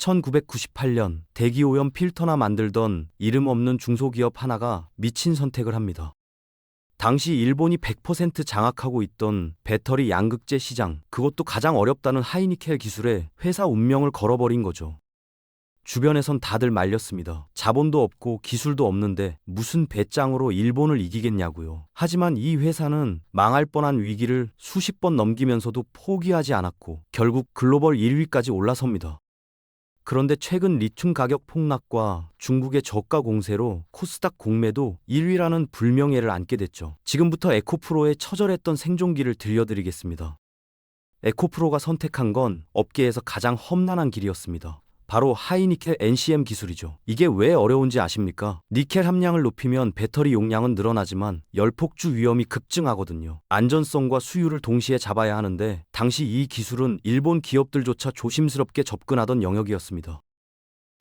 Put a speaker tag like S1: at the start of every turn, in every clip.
S1: 1998년 대기오염 필터나 만들던 이름 없는 중소기업 하나가 미친 선택을 합니다. 당시 일본이 100% 장악하고 있던 배터리 양극재 시장, 그것도 가장 어렵다는 하이니켈 기술에 회사 운명을 걸어버린 거죠. 주변에선 다들 말렸습니다. 자본도 없고 기술도 없는데 무슨 배짱으로 일본을 이기겠냐고요. 하지만 이 회사는 망할 뻔한 위기를 수십 번 넘기면서도 포기하지 않았고 결국 글로벌 1위까지 올라섭니다. 그런데 최근 리튬 가격 폭락과 중국의 저가 공세로 코스닥 공매도 1위라는 불명예를 안게 됐죠. 지금부터 에코프로의 처절했던 생존기를 들려드리겠습니다. 에코프로가 선택한 건 업계에서 가장 험난한 길이었습니다. 바로 하이니켈 NCM 기술이죠. 이게 왜 어려운지 아십니까? 니켈 함량을 높이면 배터리 용량은 늘어나지만 열폭주 위험이 급증하거든요. 안전성과 수율을 동시에 잡아야 하는데 당시 이 기술은 일본 기업들조차 조심스럽게 접근하던 영역이었습니다.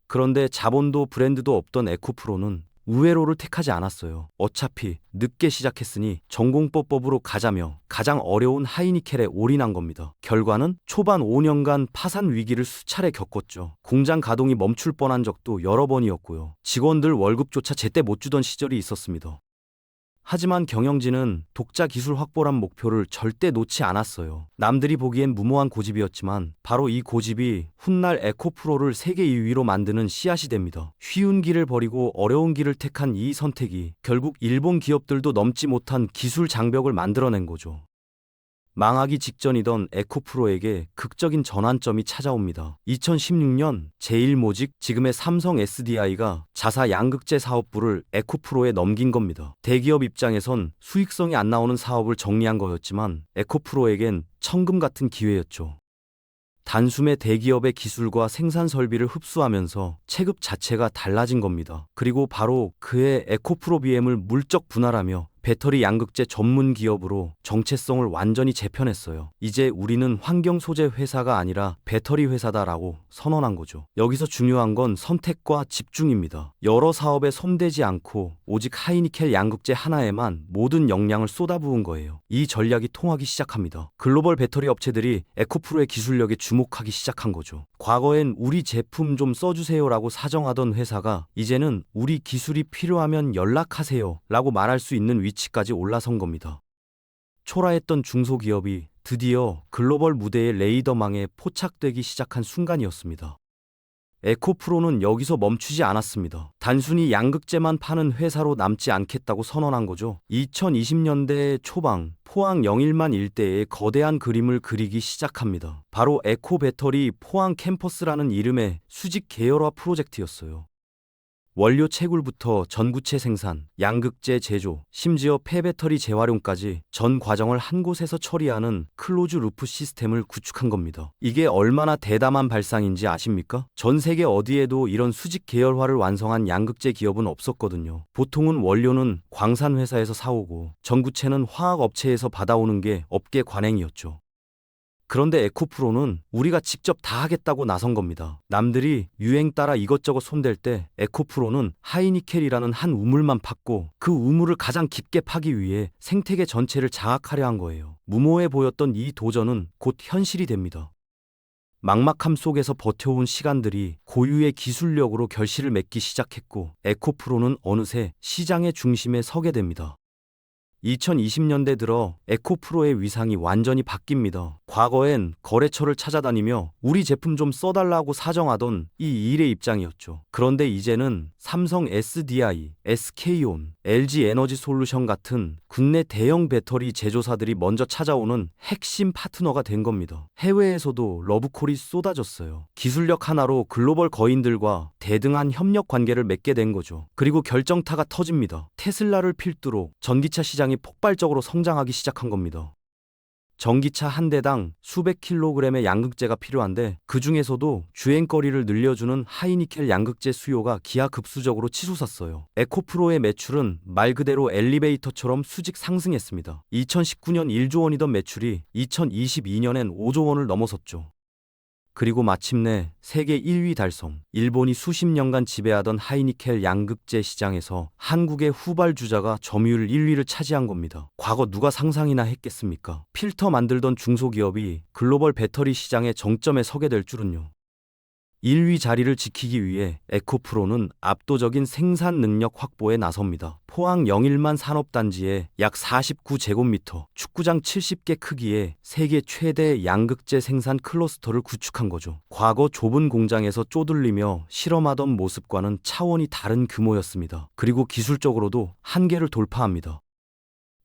S1: 그런데 자본도 브랜드도 없던 에코프로는 우회로를 택하지 않았어요. 어차피 늦게 시작했으니 전공법으로 가자며 가장 어려운 하이니켈에 올인한 겁니다. 결과는 초반 5년간 파산 위기를 수차례 겪었죠. 공장 가동이 멈출 뻔한 적도 여러 번이었고요. 직원들 월급조차 제때 못 주던 시절이 있었습니다. 하지만 경영진은 독자 기술 확보란 목표를 절대 놓지 않았어요. 남들이 보기엔 무모한 고집이었지만 바로 이 고집이 훗날 에코프로를 세계 2위로 만드는 씨앗이 됩니다. 쉬운 길을 버리고 어려운 길을 택한 이 선택이 결국 일본 기업들도 넘지 못한 기술 장벽을 만들어낸 거죠. 망하기 직전이던 에코프로에게 극적인 전환점이 찾아옵니다. 2016년 제1모직, 지금의 삼성 SDI가 자사 양극재 사업부를 에코프로에 넘긴 겁니다. 대기업 입장에선 수익성이 안 나오는 사업을 정리한 거였지만 에코프로에겐 천금 같은 기회였죠. 단숨에 대기업의 기술과 생산 설비를 흡수하면서 체급 자체가 달라진 겁니다. 그리고 바로 그해 에코프로 BM을 물적 분할하며 배터리 양극재 전문 기업으로 정체성을 완전히 재편했어요. 이제 우리는 환경 소재 회사가 아니라 배터리 회사다라고 선언한 거죠. 여기서 중요한 건 선택과 집중입니다. 여러 사업에 손대지 않고 오직 하이니켈 양극재 하나에만 모든 역량을 쏟아부은 거예요. 이 전략이 통하기 시작합니다. 글로벌 배터리 업체들이 에코프로의 기술력에 주목하기 시작한 거죠. 과거엔 우리 제품 좀 써주세요라고 사정하던 회사가 이제는 우리 기술이 필요하면 연락하세요 라고 말할 수 있는 위치까지 올라선 겁니다. 초라했던 중소기업이 드디어 글로벌 무대의 레이더망에 포착되기 시작한 순간이었습니다. 에코프로는 여기서 멈추지 않았습니다. 단순히 양극재만 파는 회사로 남지 않겠다고 선언한 거죠. 2020년대 초반 포항 영일만 일대에 거대한 그림을 그리기 시작합니다. 바로 에코배터리 포항 캠퍼스라는 이름의 수직 계열화 프로젝트였어요. 원료 채굴부터 전구체 생산, 양극재 제조, 심지어 폐배터리 재활용까지 전 과정을 한 곳에서 처리하는 클로즈 루프 시스템을 구축한 겁니다. 이게 얼마나 대담한 발상인지 아십니까? 전 세계 어디에도 이런 수직 계열화를 완성한 양극재 기업은 없었거든요. 보통은 원료는 광산 회사에서 사오고 전구체는 화학 업체에서 받아오는 게 업계 관행이었죠. 그런데 에코프로는 우리가 직접 다 하겠다고 나선 겁니다. 남들이 유행 따라 이것저것 손댈 때 에코프로는 하이니켈이라는 한 우물만 팠고 그 우물을 가장 깊게 파기 위해 생태계 전체를 장악하려 한 거예요. 무모해 보였던 이 도전은 곧 현실이 됩니다. 막막함 속에서 버텨온 시간들이 고유의 기술력으로 결실을 맺기 시작했고 에코프로는 어느새 시장의 중심에 서게 됩니다. 2020년대 들어 에코프로의 위상이 완전히 바뀝니다. 과거엔 거래처를 찾아다니며 우리 제품 좀 써달라고 사정하던 이 일의 입장이었죠. 그런데 이제는 삼성 SDI, SK온, LG 에너지 솔루션 같은 국내 대형 배터리 제조사들이 먼저 찾아오는 핵심 파트너가 된 겁니다. 해외에서도 러브콜이 쏟아졌어요. 기술력 하나로 글로벌 거인들과 대등한 협력 관계를 맺게 된 거죠. 그리고 결정타가 터집니다. 테슬라를 필두로 전기차 시장이 폭발적으로 성장하기 시작한 겁니다. 전기차 한 대당 수백 킬로그램의 양극재가 필요한데 그 중에서도 주행거리를 늘려주는 하이니켈 양극재 수요가 기하급수적으로 치솟았어요. 에코프로의 매출은 말 그대로 엘리베이터처럼 수직 상승했습니다. 2019년 1조 원이던 매출이 2022년엔 5조 원을 넘어섰죠. 그리고 마침내 세계 1위 달성. 일본이 수십 년간 지배하던 하이니켈 양극재 시장에서 한국의 후발주자가 점유율 1위를 차지한 겁니다. 과거 누가 상상이나 했겠습니까? 필터 만들던 중소기업이 글로벌 배터리 시장의 정점에 서게 될 줄은요. 1위 자리를 지키기 위해 에코프로는 압도적인 생산 능력 확보에 나섭니다. 포항 영일만 산업단지에 약 49제곱미터, 축구장 70개 크기의 세계 최대 양극재 생산 클러스터를 구축한 거죠. 과거 좁은 공장에서 쪼들리며 실험하던 모습과는 차원이 다른 규모였습니다. 그리고 기술적으로도 한계를 돌파합니다.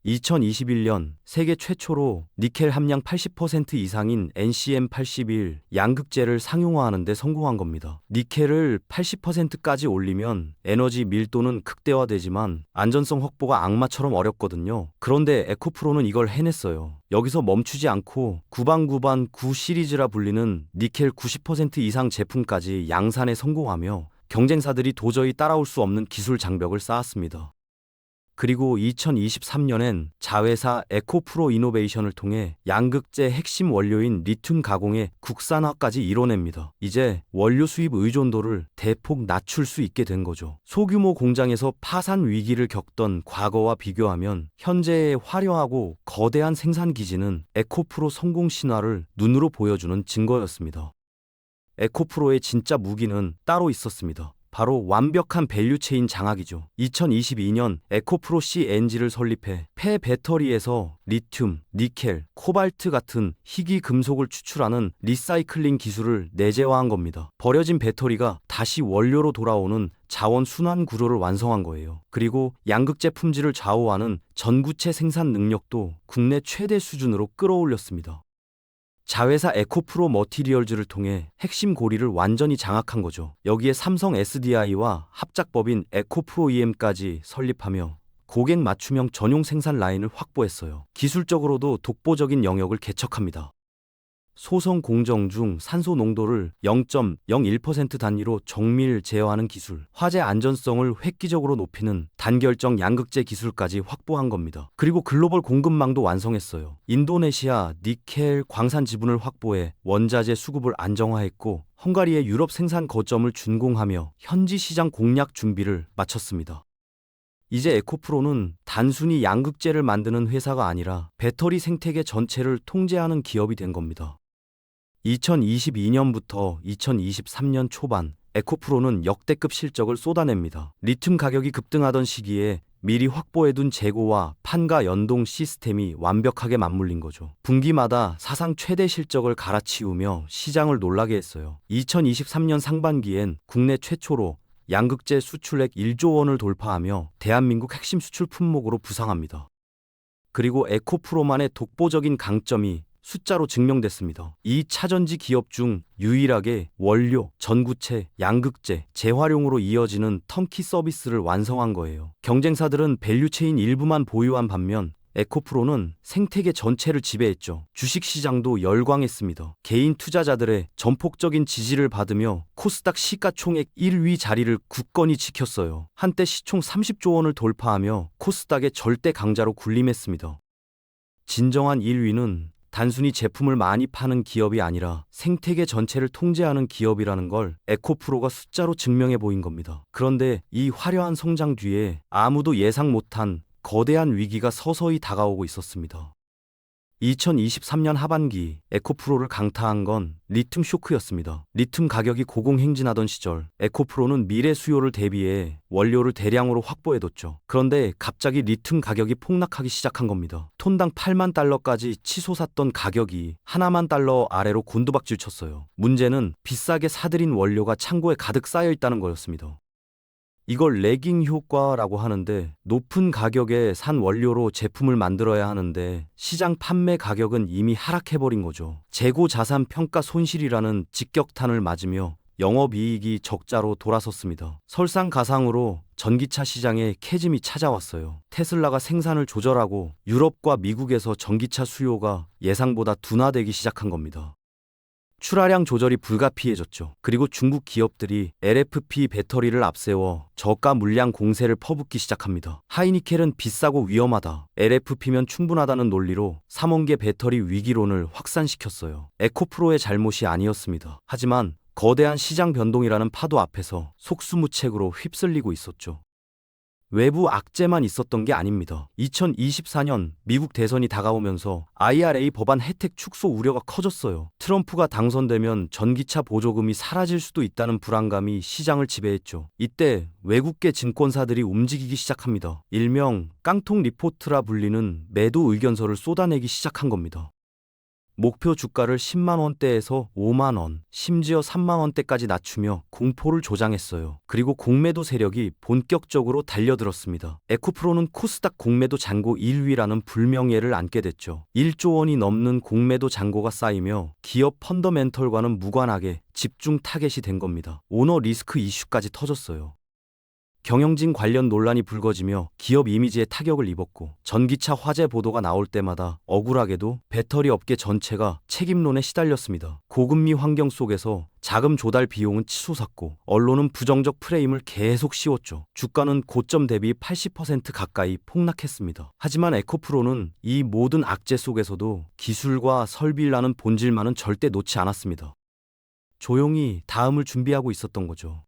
S1: 2021년 세계 최초로 니켈 함량 80% 이상인 NCM81 양극재를 상용화하는 데 성공한 겁니다. 니켈을 80%까지 올리면 에너지 밀도는 극대화되지만 안전성 확보가 악마처럼 어렵거든요. 그런데 에코프로는 이걸 해냈어요. 여기서 멈추지 않고 구반구반 9 시리즈라 불리는 니켈 90% 이상 제품까지 양산에 성공하며 경쟁사들이 도저히 따라올 수 없는 기술 장벽을 쌓았습니다. 그리고 2023년엔 자회사 에코프로 이노베이션을 통해 양극재 핵심 원료인 리튬 가공의 국산화까지 이뤄냅니다. 이제 원료 수입 의존도를 대폭 낮출 수 있게 된 거죠. 소규모 공장에서 파산 위기를 겪던 과거와 비교하면 현재의 화려하고 거대한 생산 기지는 에코프로 성공 신화를 눈으로 보여주는 증거였습니다. 에코프로의 진짜 무기는 따로 있었습니다. 바로 완벽한 밸류체인 장악이죠. 2022년 에코프로 CNG를 설립해 폐 배터리에서 리튬, 니켈, 코발트 같은 희귀 금속을 추출하는 리사이클링 기술을 내재화한 겁니다. 버려진 배터리가 다시 원료로 돌아오는 자원 순환 구조를 완성한 거예요. 그리고 양극재 품질을 좌우하는 전구체 생산 능력도 국내 최대 수준으로 끌어올렸습니다. 자회사 에코프로 머티리얼즈를 통해 핵심 고리를 완전히 장악한 거죠. 여기에 삼성 SDI와 합작법인 에코프로 EM까지 설립하며 고객 맞춤형 전용 생산 라인을 확보했어요. 기술적으로도 독보적인 영역을 개척합니다. 소성 공정 중 산소 농도를 0.01% 단위로 정밀 제어하는 기술, 화재 안전성을 획기적으로 높이는 단결정 양극재 기술까지 확보한 겁니다. 그리고 글로벌 공급망도 완성했어요. 인도네시아 니켈 광산 지분을 확보해 원자재 수급을 안정화했고 헝가리의 유럽 생산 거점을 준공하며 현지 시장 공략 준비를 마쳤습니다. 이제 에코프로는 단순히 양극재를 만드는 회사가 아니라 배터리 생태계 전체를 통제하는 기업이 된 겁니다. 2022년부터 2023년 초반 에코프로는 역대급 실적을 쏟아냅니다. 리튬 가격이 급등하던 시기에 미리 확보해둔 재고와 판가 연동 시스템이 완벽하게 맞물린 거죠. 분기마다 사상 최대 실적을 갈아치우며 시장을 놀라게 했어요. 2023년 상반기엔 국내 최초로 양극재 수출액 1조 원을 돌파하며 대한민국 핵심 수출 품목으로 부상합니다. 그리고 에코프로만의 독보적인 강점이 숫자로 증명됐습니다. 이 차전지 기업 중 유일하게 원료, 전구체, 양극재, 재활용으로 이어지는 턴키 서비스를 완성한 거예요. 경쟁사들은 밸류체인 일부만 보유한 반면 에코프로는 생태계 전체를 지배했죠. 주식시장도 열광했습니다. 개인 투자자들의 전폭적인 지지를 받으며 코스닥 시가총액 1위 자리를 굳건히 지켰어요. 한때 시총 30조 원을 돌파하며 코스닥의 절대 강자로 군림했습니다. 진정한 1위는 단순히 제품을 많이 파는 기업이 아니라 생태계 전체를 통제하는 기업이라는 걸 에코프로가 숫자로 증명해 보인 겁니다. 그런데 이 화려한 성장 뒤에 아무도 예상 못한 거대한 위기가 서서히 다가오고 있었습니다. 2023년 하반기 에코프로를 강타한 건 리튬 쇼크였습니다. 리튬 가격이 고공행진하던 시절 에코프로는 미래 수요를 대비해 원료를 대량으로 확보해뒀죠. 그런데 갑자기 리튬 가격이 폭락하기 시작한 겁니다. 톤당 8만 달러까지 치솟았던 가격이 하나만 달러 아래로 곤두박질 쳤어요. 문제는 비싸게 사들인 원료가 창고에 가득 쌓여 있다는 거였습니다. 이걸 레깅 효과라고 하는데 높은 가격에 산 원료로 제품을 만들어야 하는데 시장 판매 가격은 이미 하락해버린 거죠. 재고 자산 평가 손실이라는 직격탄을 맞으며 영업이익이 적자로 돌아섰습니다. 설상가상으로 전기차 시장에 캐즘이 찾아왔어요. 테슬라가 생산을 조절하고 유럽과 미국에서 전기차 수요가 예상보다 둔화되기 시작한 겁니다. 출하량 조절이 불가피해졌죠. 그리고 중국 기업들이 LFP 배터리를 앞세워 저가 물량 공세를 퍼붓기 시작합니다. 하이니켈은 비싸고 위험하다, LFP면 충분하다는 논리로 삼원계 배터리 위기론을 확산시켰어요. 에코프로의 잘못이 아니었습니다. 하지만 거대한 시장 변동이라는 파도 앞에서 속수무책으로 휩쓸리고 있었죠. 외부 악재만 있었던 게 아닙니다. 2024년 미국 대선이 다가오면서 IRA 법안 혜택 축소 우려가 커졌어요. 트럼프가 당선되면 전기차 보조금이 사라질 수도 있다는 불안감이 시장을 지배했죠. 이때 외국계 증권사들이 움직이기 시작합니다. 일명 깡통 리포트라 불리는 매도 의견서를 쏟아내기 시작한 겁니다. 목표 주가를 10만 원대에서 5만 원, 심지어 3만 원대까지 낮추며 공포를 조장했어요. 그리고 공매도 세력이 본격적으로 달려들었습니다. 에코프로는 코스닥 공매도 잔고 1위라는 불명예를 안게 됐죠. 1조 원이 넘는 공매도 잔고가 쌓이며 기업 펀더멘털과는 무관하게 집중 타겟이 된 겁니다. 오너 리스크 이슈까지 터졌어요. 경영진 관련 논란이 불거지며 기업 이미지에 타격을 입었고, 전기차 화재 보도가 나올 때마다 억울하게도 배터리 업계 전체가 책임론에 시달렸습니다. 고금리 환경 속에서 자금 조달 비용은 치솟았고 언론은 부정적 프레임을 계속 씌웠죠. 주가는 고점 대비 80% 가까이 폭락했습니다. 하지만 에코프로는 이 모든 악재 속에서도 기술과 설비라는 본질만은 절대 놓지 않았습니다. 조용히 다음을 준비하고 있었던 거죠.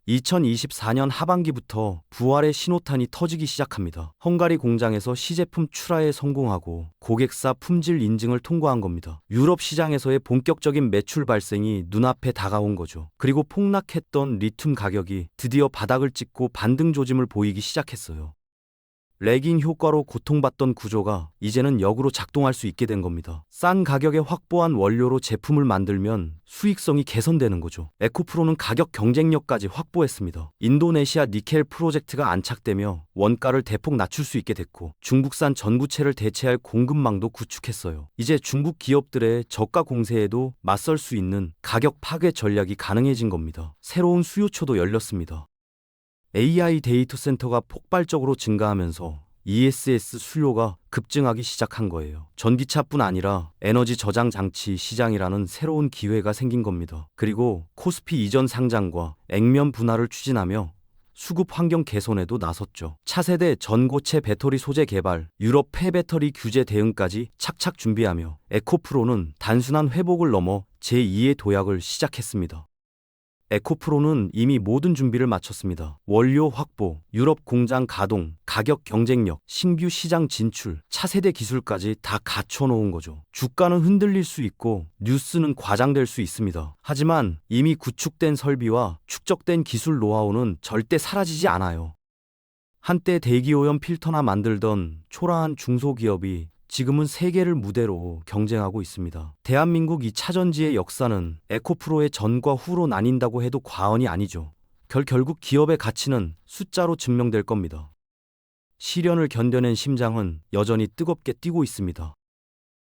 S1: 2024년 하반기부터 부활의 신호탄이 터지기 시작합니다. 헝가리 공장에서 시제품 출하에 성공하고 고객사 품질 인증을 통과한 겁니다. 유럽 시장에서의 본격적인 매출 발생이 눈앞에 다가온 거죠. 그리고 폭락했던 리튬 가격이 드디어 바닥을 찍고 반등 조짐을 보이기 시작했어요. 레깅 효과로 고통받던 구조가 이제는 역으로 작동할 수 있게 된 겁니다. 싼 가격에 확보한 원료로 제품을 만들면 수익성이 개선되는 거죠. 에코프로는 가격 경쟁력까지 확보했습니다. 인도네시아 니켈 프로젝트가 안착되며 원가를 대폭 낮출 수 있게 됐고, 중국산 전구체를 대체할 공급망도 구축했어요. 이제 중국 기업들의 저가 공세에도 맞설 수 있는 가격 파괴 전략이 가능해진 겁니다. 새로운 수요처도 열렸습니다. AI 데이터 센터가 폭발적으로 증가하면서 ESS 수요가 급증하기 시작한 거예요. 전기차뿐 아니라 에너지 저장 장치 시장이라는 새로운 기회가 생긴 겁니다. 그리고 코스피 이전 상장과 액면 분할을 추진하며 수급 환경 개선에도 나섰죠. 차세대 전고체 배터리 소재 개발, 유럽 폐배터리 규제 대응까지 착착 준비하며 에코프로는 단순한 회복을 넘어 제2의 도약을 시작했습니다. 에코프로는 이미 모든 준비를 마쳤습니다. 원료 확보, 유럽 공장 가동, 가격 경쟁력, 신규 시장 진출, 차세대 기술까지 다 갖춰놓은 거죠. 주가는 흔들릴 수 있고 뉴스는 과장될 수 있습니다. 하지만 이미 구축된 설비와 축적된 기술 노하우는 절대 사라지지 않아요. 한때 대기오염 필터나 만들던 초라한 중소기업이 지금은 세계를 무대로 경쟁하고 있습니다. 대한민국 2차 전지의 역사는 에코프로의 전과 후로 나뉜다고 해도 과언이 아니죠. 결국 기업의 가치는 숫자로 증명될 겁니다. 시련을 견뎌낸 심장은 여전히 뜨겁게 뛰고 있습니다.